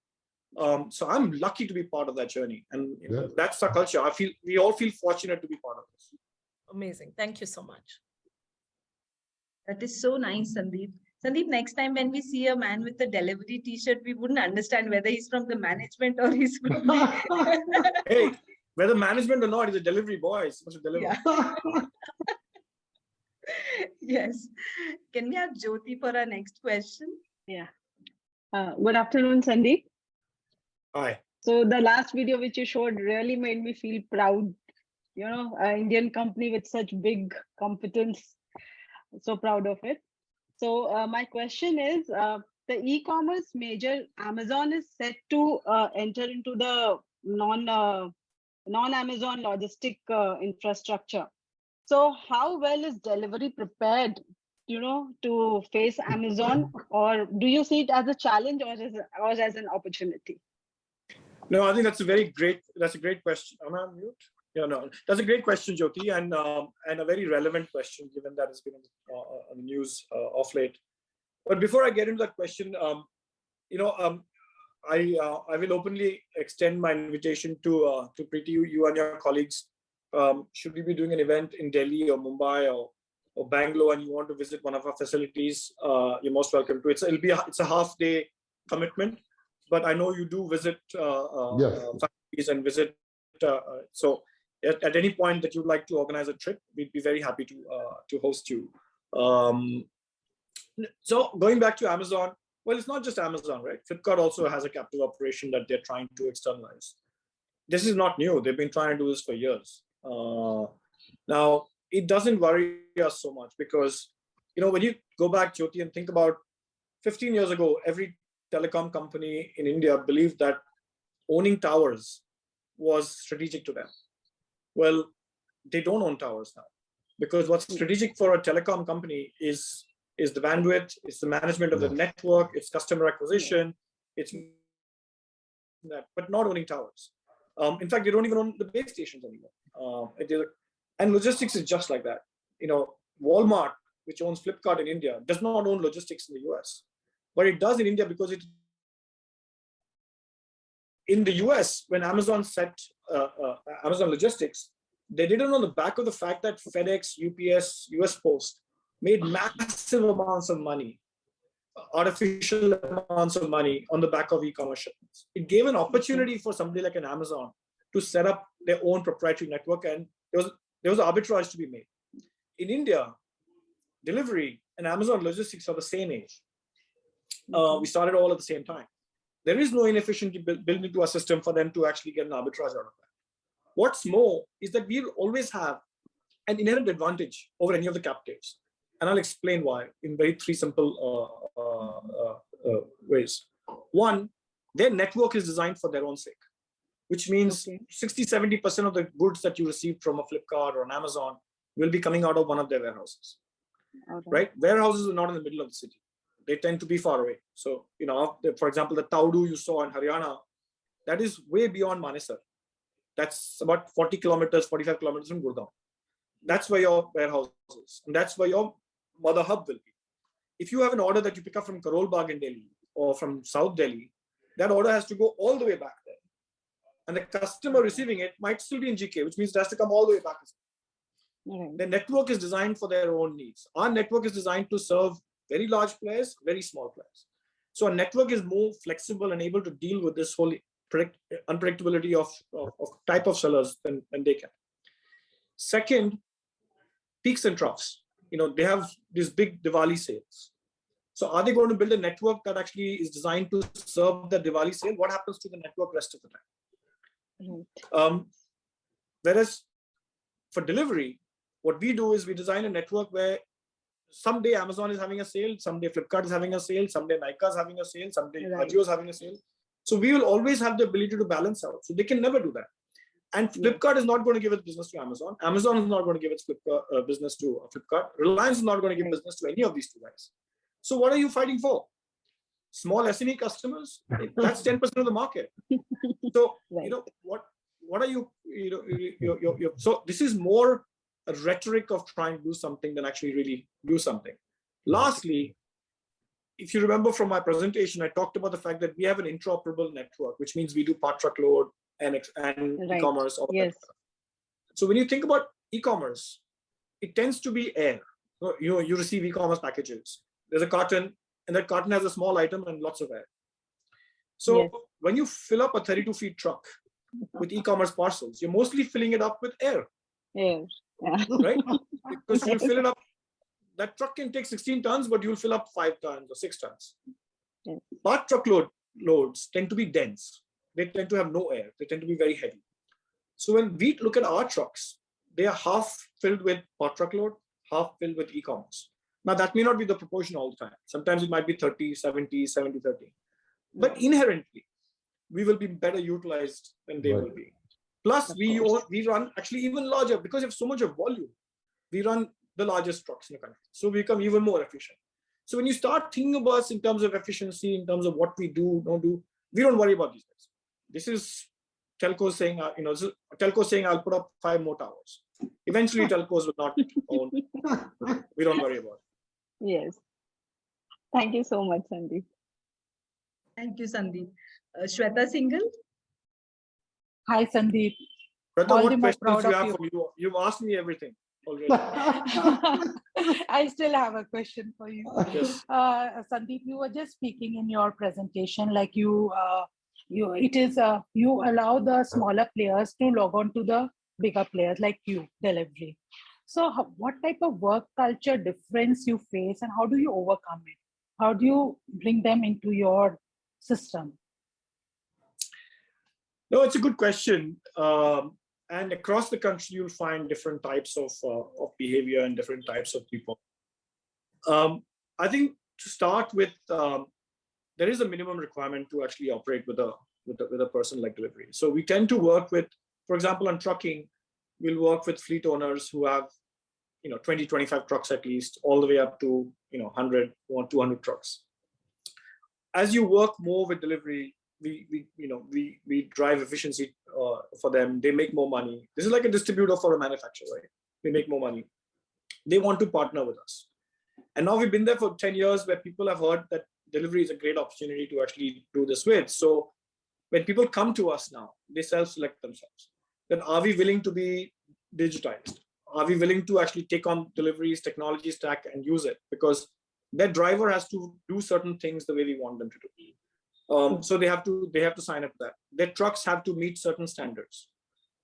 So I'm lucky to be part of that journey. And that's our culture. We all feel fortunate to be part of this. Amazing. Thank you so much. That is so nice, Sandeep. Sandeep, next time when we see a man with a Delhivery t-shirt, we wouldn't understand whether he's from the management or he's from the... Hey, whether management or not, he's a delivery boy. He's supposed to deliver. Yeah. Yes. Can we have Jyoti for our next question? Yeah. Good afternoon, Sandeep. Hi. So the last video which you showed really made me feel proud. An Indian company with such big competence. So proud of it. So my question is, the e-commerce major Amazon is set to enter into the non-Amazon logistic infrastructure. So how well is Delhivery prepared, to face Amazon, or do you see it as a challenge or as an opportunity? No, I think that's a great question. Am I on mute? Yeah, no, that's a great question, Jyoti, and a very relevant question given that it's been on the news of late. But before I get into that question, I will openly extend my invitation to Preeti, you and your colleagues. Should we be doing an event in Delhi or Mumbai or Bangalore, and you want to visit one of our facilities, you're most welcome to. It's a half-day commitment, but I know you do visit factories and visit. So at any point that you'd like to organize a trip, we'd be very happy to host you. So going back to Amazon, well, it's not just Amazon, right? Flipkart also has a captive operation that they're trying to externalize. This is not new. They've been trying to do this for years. Now, it doesn't worry us so much because, when you go back, Jyoti, and think about 15 years ago, every telecom company in India believed that owning towers was strategic to them. Well, they don't own towers now, because what's strategic for a telecom company is the bandwidth, it's the management of the network, it's customer acquisition, it's that, but not owning towers. In fact, they don't even own the base stations anymore. And logistics is just like that. Walmart, which owns Flipkart in India, does not own logistics in the US, but it does in India because in the US, when Amazon set Amazon Logistics, they did it on the back of the fact that FedEx, UPS, US Post made massive amounts of money, artificial amounts of money on the back of e-commerce shipments. It gave an opportunity for somebody like an Amazon to set up their own proprietary network, and there was arbitrage to be made. In India, Delhivery and Amazon Logistics are the same age. We started all at the same time. There is no inefficiency built into our system for them to actually get an arbitrage out of that. What's more is that we'll always have an inherent advantage over any of the captives. And I'll explain why in very three simple ways. One, their network is designed for their own sake, which means 60-70% of the goods that you receive from a Flipkart or an Amazon will be coming out of one of their warehouses, right? Warehouses are not in the middle of the city. They tend to be far away. So, for example, the Taudu you saw in Haryana, that is way beyond Manesar. That's about 40 kilometers, 45 kilometers from Gurgaon. That's where your warehouse is. And that's where your mother hub will be. If you have an order that you pick up from Karol Bagh in Delhi or from South Delhi, that order has to go all the way back there. And the customer receiving it might still be in GK, which means it has to come all the way back. The network is designed for their own needs. Our network is designed to serve very large players, very small players. So a network is more flexible and able to deal with this whole unpredictability of type of sellers than they can. Second, peaks and troughs. They have these big Diwali sales. So are they going to build a network that actually is designed to serve the Diwali sale? What happens to the network rest of the time? Whereas for delivery, what we do is we design a network where someday Amazon is having a sale, someday Flipkart is having a sale, someday Nykaa is having a sale, someday Ajio is having a sale. So we will always have the ability to balance out. So they can never do that. And Flipkart is not going to give its business to Amazon. Amazon is not going to give its business to Flipkart. Reliance is not going to give business to any of these two guys. So what are you fighting for? Small SME customers? That's 10% of the market. So, what are you, so this is more a rhetoric of trying to do something than actually really do something. Lastly, if you remember from my presentation, I talked about the fact that we have an interoperable network, which means we do part truckload and e-commerce. Yes. So when you think about e-commerce, it tends to be air. You receive e-commerce packages. There's a carton, and that carton has a small item and lots of air. So when you fill up a 32-feet truck with e-commerce parcels, you're mostly filling it up with air. Yeah. Right? Because you'll fill it up. That truck can take 16 tons, but you'll fill up 5 tons or 6 tons. Yes. Part truckload loads tend to be dense. They tend to have no air. They tend to be very heavy. So when we look at our trucks, they are half filled with part truckload, half filled with e-commerce. Now, that may not be the proportion all the time. Sometimes it might be 30, 70, 70, 30. But inherently, we will be better utilized than they will be. Plus, we run actually even larger because you have so much of volume. We run the largest trucks in the country. So we become even more efficient. So when you start thinking about us in terms of efficiency, in terms of what we do, don't do, we don't worry about these guys. This is telcos saying, telco saying, I'll put up 5 more towers. Eventually, telcos will not own. We don't worry about it. Yes. Thank you so much, Sandeep. Thank you, Sandeep. Shweta Singhal. Hi, Sandeep. Shweta, All what the more questions proud do you of have you. for me? You've asked me everything already. I still have a question for you. Yes. Sandeep, you were just speaking in your presentation, like you allow the smaller players to log on to the bigger players like you, Delhivery. So what type of work culture difference you face and how do you overcome it? How do you bring them into your system? No, it's a good question. And across the country, you'll find different types of behavior and different types of people. I think to start with, there is a minimum requirement to actually operate with a person like Delhivery. So we tend to work with, for example, on trucking, we'll work with fleet owners who have 20, 25 trucks at least, all the way up to 100 or 200 trucks. As you work more with Delhivery, we drive efficiency for them. They make more money. This is like a distributor for a manufacturer, right? They make more money. They want to partner with us. And now we've been there for 10 years where people have heard that Delhivery is a great opportunity to actually do this with. So when people come to us now, they self-select themselves. Then are we willing to be digitized? Are we willing to actually take on Delhivery's technology stack and use it? Because their driver has to do certain things the way we want them to do. So they have to sign up to that. Their trucks have to meet certain standards.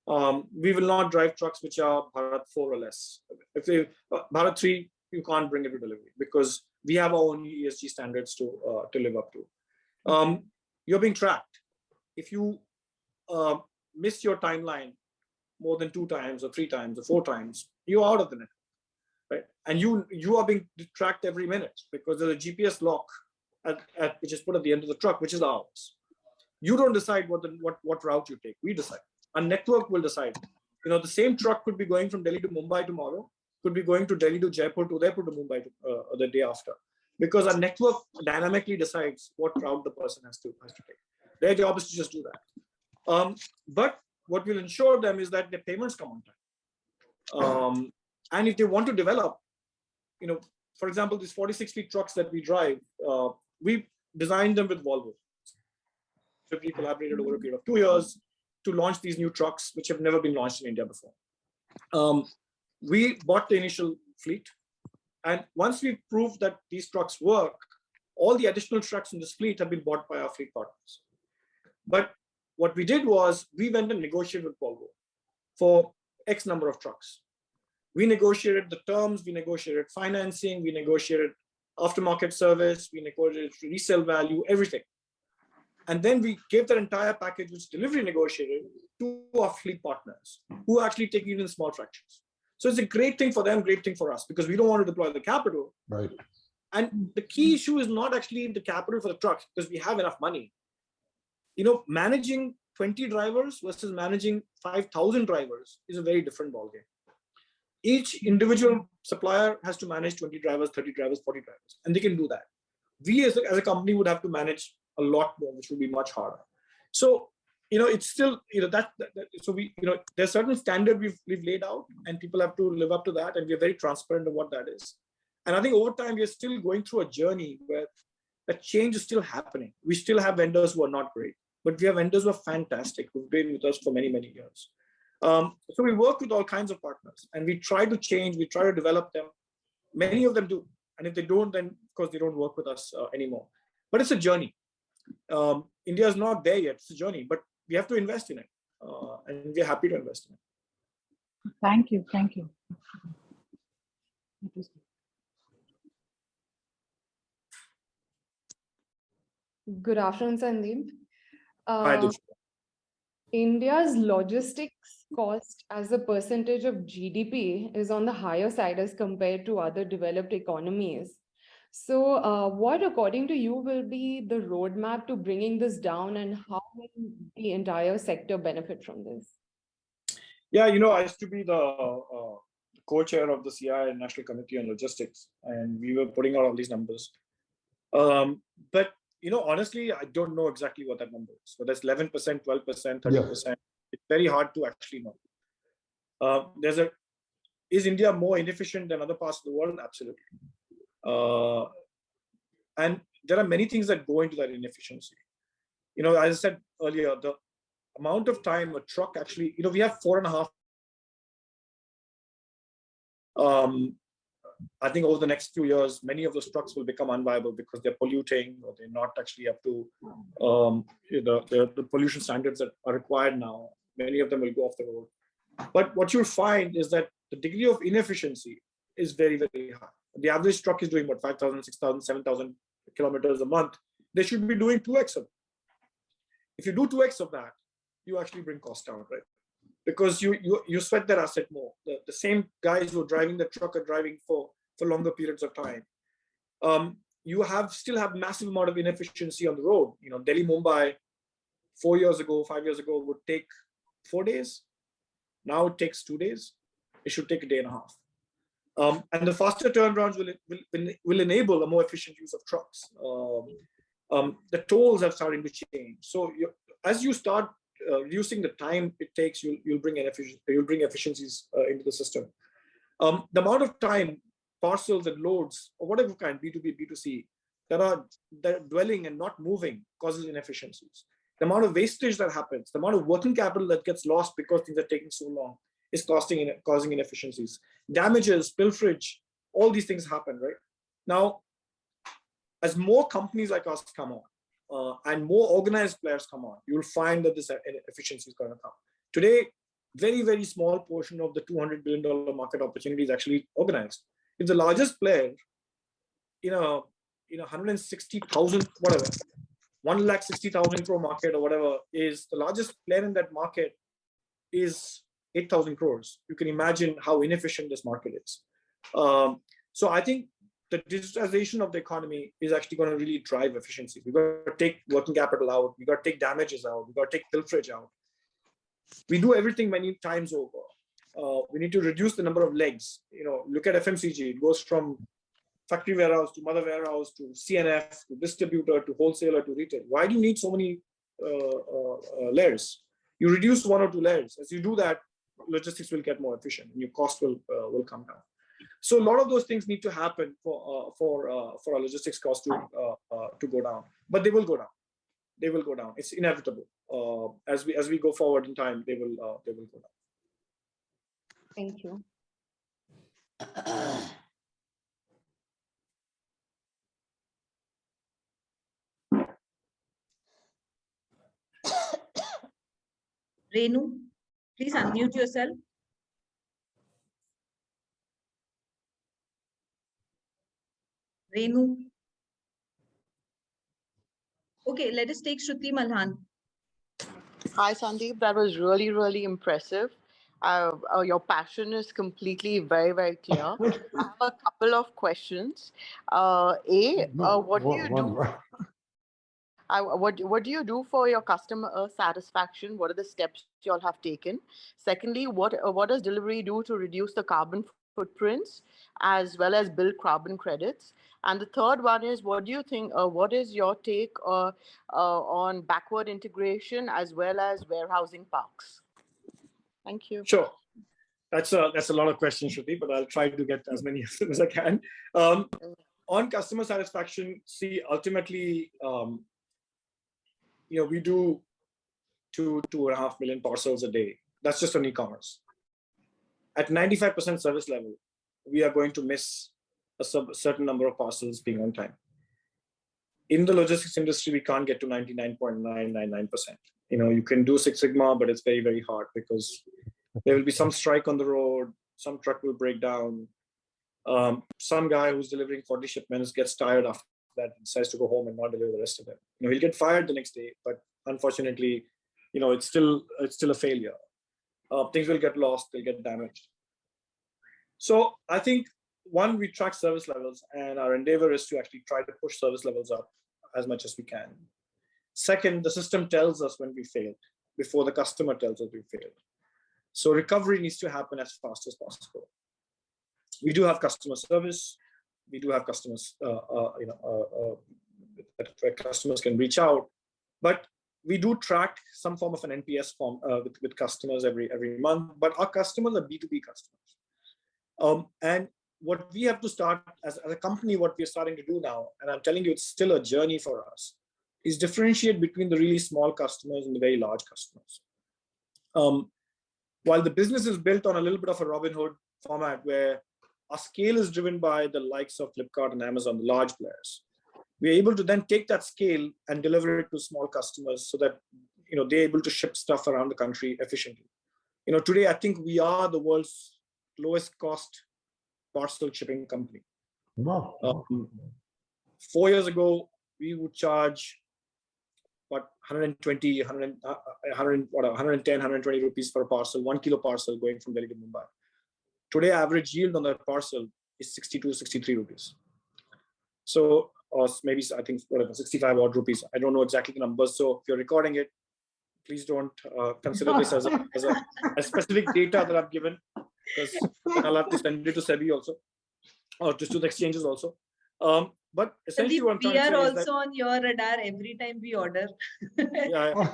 We will not drive trucks which are Bharat 4 or less. If they Bharat 3, you can't bring it to Delhivery because we have our own ESG standards to live up to. You're being tracked. If you miss your timeline more than 2 times or 3 times or 4 times, you're out of the network, right? And you are being tracked every minute because there's a GPS lock which is put at the end of the truck, which is ours. You don't decide what route you take. We decide. Our network will decide. The same truck could be going from Delhi to Mumbai tomorrow, could be going to Delhi to Jaipur to Udaipur to Mumbai the day after, because our network dynamically decides what route the person has to take. Their job is to just do that. But what will ensure them is that their payments come on time. And if they want to develop, for example, these 46-feet trucks that we drive, we designed them with Volvo. So we collaborated over a period of 2 years to launch these new trucks, which have never been launched in India before. We bought the initial fleet. And once we proved that these trucks work, all the additional trucks in this fleet have been bought by our fleet partners. But what we did was we went and negotiated with Volvo for X number of trucks. We negotiated the terms, we negotiated financing, we negotiated aftermarket service, we negotiated resale value, everything. And then we gave that entire package, which Delhivery negotiated, to our fleet partners, who actually take even small fractions. So it's a great thing for them, great thing for us, because we don't want to deploy the capital. Right. And the key issue is not actually the capital for the trucks, because we have enough money. You know, managing 20 drivers versus managing 5,000 drivers is a very different ballgame. Each individual supplier has to manage 20 drivers, 30 drivers, 40 drivers, and they can do that. We as a company would have to manage a lot more, which would be much harder. So, you know, it's still, you know, so we, you know, there's certain standard we've laid out, and people have to live up to that, and we're very transparent of what that is. And I think over time, we're still going through a journey where that change is still happening. We still have vendors who are not great, but we have vendors who are fantastic, who've been with us for many, many years. So we work with all kinds of partners, and we try to change, we try to develop them. Many of them do. And if they don't, then of course they don't work with us anymore. But it's a journey. India is not there yet, it's a journey, but we have to invest in it. And we're happy to invest in it. Thank you, thank you. Good afternoon, Sandeep. Hi, Dusha. India's logistics cost as a percentage of GDP is on the higher side as compared to other developed economies. So what, according to you, will be the roadmap to bringing this down, and how will the entire sector benefit from this? Yeah, you know, I used to be the co-chair of the CI National Committee on Logistics, and we were putting out all these numbers. But you know, honestly, I don't know exactly what that number is. So that's 11%, 12%, 30%. Yeah. It's very hard to actually know. Is India more inefficient than other parts of the world? Absolutely. And there are many things that go into that inefficiency. You know, as I said earlier, the amount of time a truck actually, you know, we have 4.5. I think over the next few years, many of those trucks will become unviable because they're polluting, or they're not actually up to the pollution standards that are required now. Many of them will go off the road. But what you'll find is that the degree of inefficiency is very, very high. The average truck is doing what, 5,000, 6,000, 7,000 kilometers a month. They should be doing 2x of it. If you do 2x of that, you actually bring cost down, right? Because you sweat that asset more. The same guys who are driving the truck are driving for longer periods of time. You still have massive amount of inefficiency on the road. You know, Delhi, Mumbai, 5 years ago would take 4 days. Now it takes 2 days. It should take a day and a half. And the faster turnarounds will enable a more efficient use of trucks. The tolls are starting to change. So as you start reducing the time it takes, you'll bring efficiencies into the system. The amount of time parcels and loads, or whatever kind, B2B, B2C, that are dwelling and not moving causes inefficiencies. The amount of wastage that happens, the amount of working capital that gets lost because things are taking so long is causing inefficiencies. Damages, pilferage, all these things happen, right? Now, as more companies like us come on, and more organized players come on, you'll find that this efficiency is going to come. Today, very, very small portion of the $200 billion market opportunity is actually organized. If the largest player in a 160,000, whatever, 160,000 crore market or whatever, is the largest player in that market is 8,000 crores. You can imagine how inefficient this market is. So I think the digitization of the economy is actually going to really drive efficiency. We've got to take working capital out. We've got to take damages out. We've got to take pilferage out. We do everything many times over. We need to reduce the number of legs. You know, look at FMCG. It goes from factory warehouse to mother warehouse to CNF to distributor to wholesaler to retail. Why do you need so many layers? You reduce 1 or 2 layers. As you do that, logistics will get more efficient and your cost will come down. So a lot of those things need to happen for our logistics costs to go down, but they will go down. They will go down. It's inevitable. As we go forward in time, they will go down. Thank you. Renu, please unmute yourself. Renu. Okay, let us take Shruti Malhan. Hi, Sandeep. That was really, really impressive. Your passion is completely very, very clear. I have a couple of questions. What do you do? What do you do for your customer satisfaction? What are the steps you all have taken? Secondly, what does delivery do to reduce the carbon footprints as well as build carbon credits? And the third one is, what do you think? What is your take on backward integration as well as warehousing parks? Thank you. Sure. That's a lot of questions, Shruti, but I'll try to get as many of them as I can. On customer satisfaction, see, ultimately, we do 2.5 million parcels a day. That's just on e-commerce. At 95% service level, we are going to miss a certain number of parcels being on time. In the logistics industry, we can't get to 99.999%. You can do Six Sigma, but it's very, very hard because there will be some strike on the road, some truck will break down. Some guy who's delivering 40 shipments gets tired after that and decides to go home and not deliver the rest of them. He'll get fired the next day, but unfortunately, it's still a failure. Things will get lost, they'll get damaged. So I think, one, we track service levels, and our endeavor is to actually try to push service levels up as much as we can. Second, the system tells us when we failed before the customer tells us we failed. So recovery needs to happen as fast as possible. We do have customer service. We do have customers, where customers can reach out, but we do track some form of an NPS form with customers every month. But our customers are B2B customers, and what we have to start as a company, what we're starting to do now, and I'm telling you, it's still a journey for us, is differentiate between the really small customers and the very large customers. While the business is built on a little bit of a Robin Hood format where our scale is driven by the likes of Flipkart and Amazon, the large players, we're able to then take that scale and deliver it to small customers so that they're able to ship stuff around the country efficiently. Today I think we are the world's lowest cost parcel shipping company. Wow. 4 years ago, we would charge 110, 120 rupees for a parcel, 1 kilo parcel going from Delhi to Mumbai. Today, average yield on that parcel is 62, 63 rupees. So, or maybe I think 65 odd rupees. I don't know exactly the numbers. So if you're recording it, please don't consider this as a specific data that I've given, because I'll have to send it to SEBI also, or just to the exchanges also. But essentially, Sandeep, what I'm trying we to say are is also on your radar every time we order. yeah.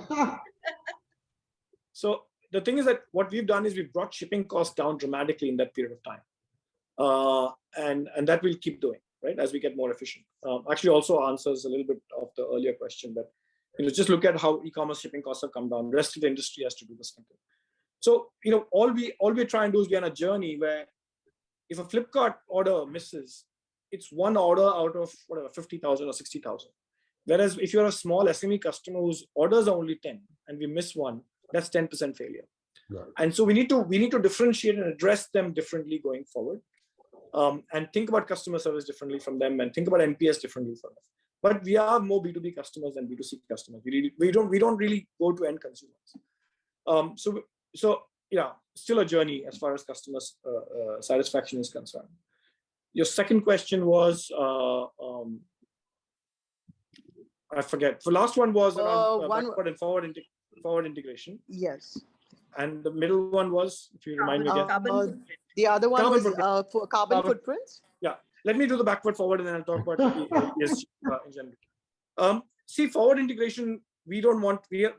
So the thing is that what we've done is we've brought shipping costs down dramatically in that period of time, and that will keep doing, right, as we get more efficient. Actually, also answers a little bit of the earlier question that just look at how e-commerce shipping costs have come down. The rest of the industry has to do the same thing. So all we try and do is we're on a journey where if a Flipkart order misses, it's one order out of 50,000 or 60,000. Whereas if you're a small SME customer whose orders are only 10 and we miss one, that's 10% failure. Right. And so we need to differentiate and address them differently going forward, and think about customer service differently from them, and think about NPS differently for them. But we are more B2B customers than B2C customers. We don't really go to end consumers. So yeah, still a journey as far as customer satisfaction is concerned. Your second question was, I forget. The last one was around backward and forward integration. Yes. And the middle one was, if you remind me again. The other one was for carbon footprints. Yeah. Let me do the backward forward, and then I'll talk about ESG in general. See, forward integration, we don't want. We are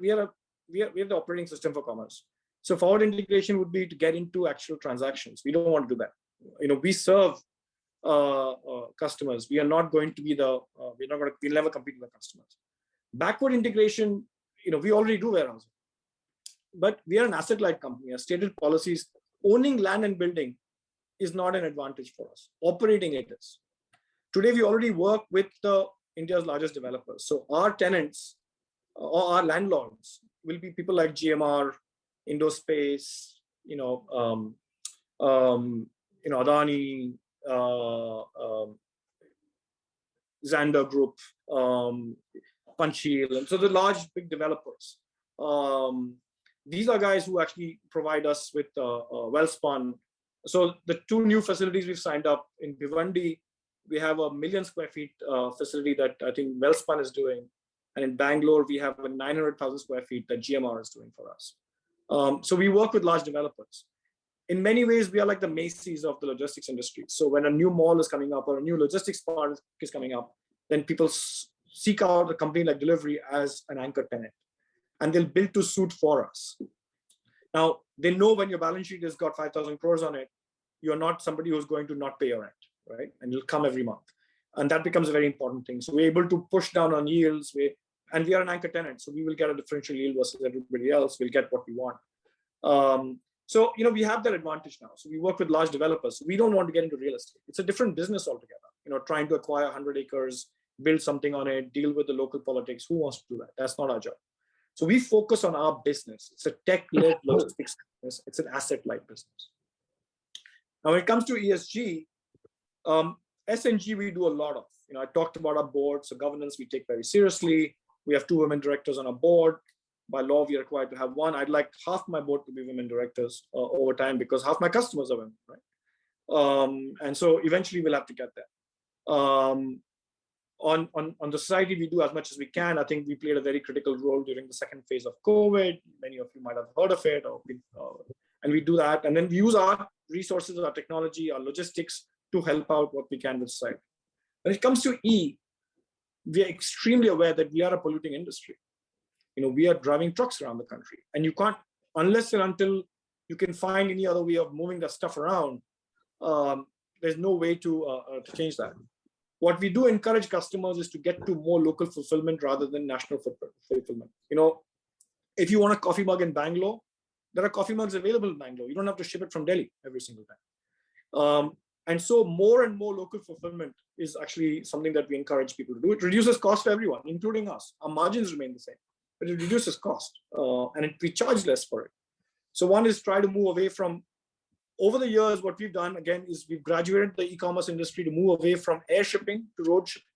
the operating system for commerce. So forward integration would be to get into actual transactions. We don't want to do that. We serve customers. We are not going to be we'll never compete with the customers. Backward integration, we already do warehousing, but we are an asset-light company. Our stated policies, owning land and building is not an advantage for us. Operating it is. Today, we already work with India's largest developers. So our tenants or our landlords will be people like GMR, Indospace, Adani, Xander Group, Punchil, and so the large, big developers. These are guys who actually provide us with Wellspun. So the 2 new facilities we've signed up in Bhiwandi, we have a 1 million square feet facility that I think Wellspun is doing. And in Bangalore, we have a 900,000 square feet that GMR is doing for us. So we work with large developers. In many ways, we are like the Macy's of the logistics industry. So when a new mall is coming up or a new logistics park is coming up, then people seek out a company like Delhivery as an anchor tenant, and they'll build to suit for us. Now, they know when your balance sheet has got 5,000 crores on it, you're not somebody who's going to not pay your rent, right? And you'll come every month. And that becomes a very important thing. So we're able to push down on yields, and we are an anchor tenant. So we will get a differential yield versus everybody else. We'll get what we want. So, we have that advantage now. So we work with large developers. We don't want to get into real estate. It's a different business altogether. Trying to acquire 100 acres, build something on it, deal with the local politics. Who wants to do that? That's not our job. So we focus on our business. It's a tech-led logistics business. It's an asset-light business. Now, when it comes to ESG, S&G we do a lot of. I talked about our board. So governance we take very seriously. We have 2 women directors on our board. By law, we are required to have 1. I'd like half my board to be women directors over time because half my customers are women, right? And so eventually we'll have to get there. On the society, we do as much as we can. I think we played a very critical role during the second phase of COVID. Many of you might have heard of it, and we do that. And then we use our resources, our technology, our logistics to help out what we can with society. When it comes to E, we are extremely aware that we are a polluting industry. We are driving trucks around the country, and you can't, unless and until you can find any other way of moving that stuff around, there's no way to change that. What we do encourage customers is to get to more local fulfillment rather than national fulfillment. If you want a coffee mug in Bangalore, there are coffee mugs available in Bangalore. You don't have to ship it from Delhi every single time. And so more and more local fulfillment is actually something that we encourage people to do. It reduces cost for everyone, including us. Our margins remain the same, but it reduces cost, and we charge less for it. So one is try to move away from, over the years, what we've done, again, is we've graduated the e-commerce industry to move away from air shipping to road shipping.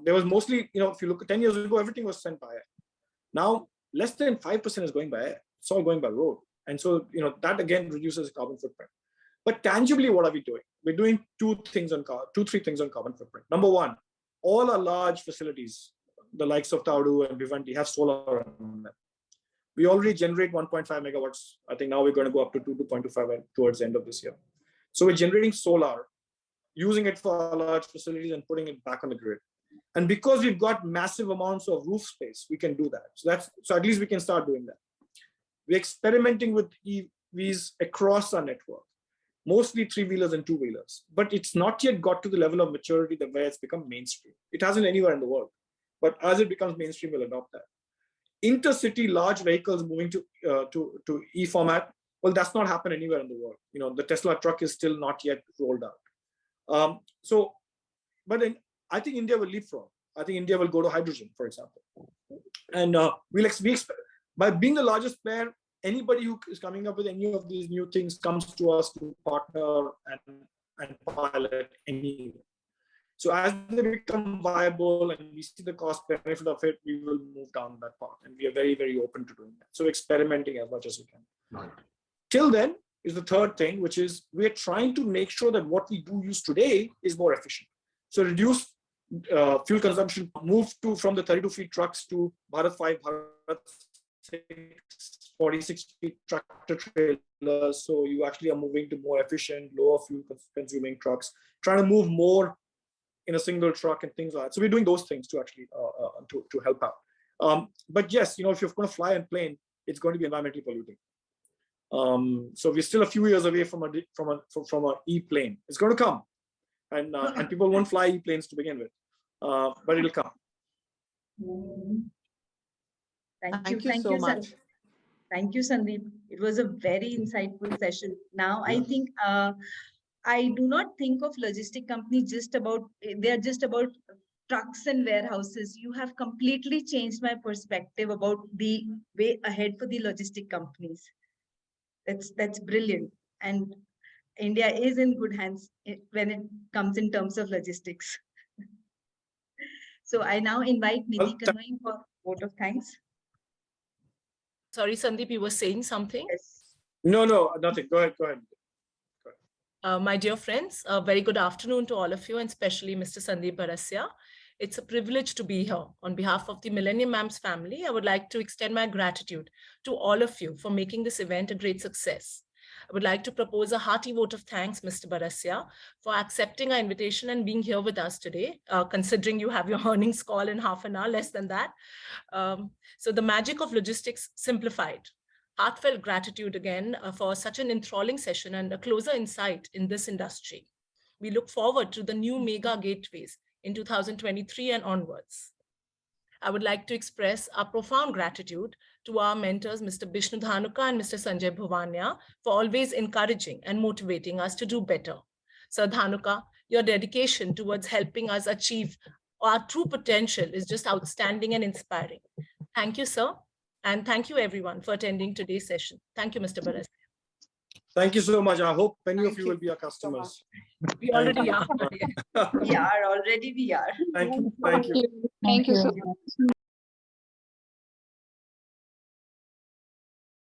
There was mostly, if you look at 10 years ago, everything was sent by air. Now, less than 5% is going by air. It's all going by road. And so, that again reduces carbon footprint. But tangibly, what are we doing? We're doing 3 things on carbon footprint. Number 1, all our large facilities, the likes of Taudu and Bhiwandi, have solar on them. We already generate 1.5 megawatts. I think now we're going to go up to 2.25 towards the end of this year. So we're generating solar, using it for our large facilities and putting it back on the grid. And because we've got massive amounts of roof space, we can do that. So at least we can start doing that. We're experimenting with EVs across our network, mostly 3-wheelers and 2-wheelers. But it's not yet got to the level of maturity where it's become mainstream. It hasn't anywhere in the world. But as it becomes mainstream, we'll adopt that. Intercity large vehicles moving to e-format, well, that's not happened anywhere in the world. The Tesla truck is still not yet rolled out. But I think India will leapfrog. I think India will go to hydrogen, for example. And by being the largest player, anybody who is coming up with any of these new things comes to us to partner and pilot anyway. So as they become viable and we see the cost benefit of it, we will move down that path. And we are very, very open to doing that. So experimenting as much as we can. Right. Till then is the third thing, which is we're trying to make sure that what we do use today is more efficient. So reduce fuel consumption, move from the 32 feet trucks to Bharat 5, Bharat 6, 46 feet tractor trailers. So you actually are moving to more efficient, lower fuel consuming trucks, trying to move more in a single truck and things like that. So we're doing those things to actually to help out. But yes, if you're going to fly a plane, it's going to be environmentally polluting. So we're still a few years away from a e-plane. It's going to come, and people won't fly e-planes to begin with, but it'll come. Thank you so much. Thank you, Sandeep. It was a very insightful session. Now, I think I do not think of logistic companies they are just about trucks and warehouses. You have completely changed my perspective about the way ahead for the logistic companies. That's brilliant. And India is in good hands when it comes in terms of logistics. So I now invite Well, Nidhi Kanwai for vote of thanks. Sorry, Sandeep, you were saying something? Yes. No, nothing. Go ahead. My dear friends, a very good afternoon to all of you, and especially Mr. Sandeep Barasia. It's a privilege to be here. On behalf of the Millennium Mams family, I would like to extend my gratitude to all of you for making this event a great success. I would like to propose a hearty vote of thanks, Mr. Barasia, for accepting our invitation and being here with us today, considering you have your earnings call in half an hour, less than that. So the magic of logistics simplified. Heartfelt gratitude again for such an enthralling session and a closer insight in this industry. We look forward to the new mega gateways in 2023 and onwards. I would like to express our profound gratitude to our mentors, Mr. Bishnu Dhanuka and Mr. Sanjay Bhuvania, for always encouraging and motivating us to do better. Sir Dhanuka, your dedication towards helping us achieve our true potential is just outstanding and inspiring. Thank you, sir. And thank you, everyone, for attending today's session. Thank you, Mr. Barasia. Thank you so much. I hope many of you will be our customers. We already are. We are already. Thank you. Thank you so much.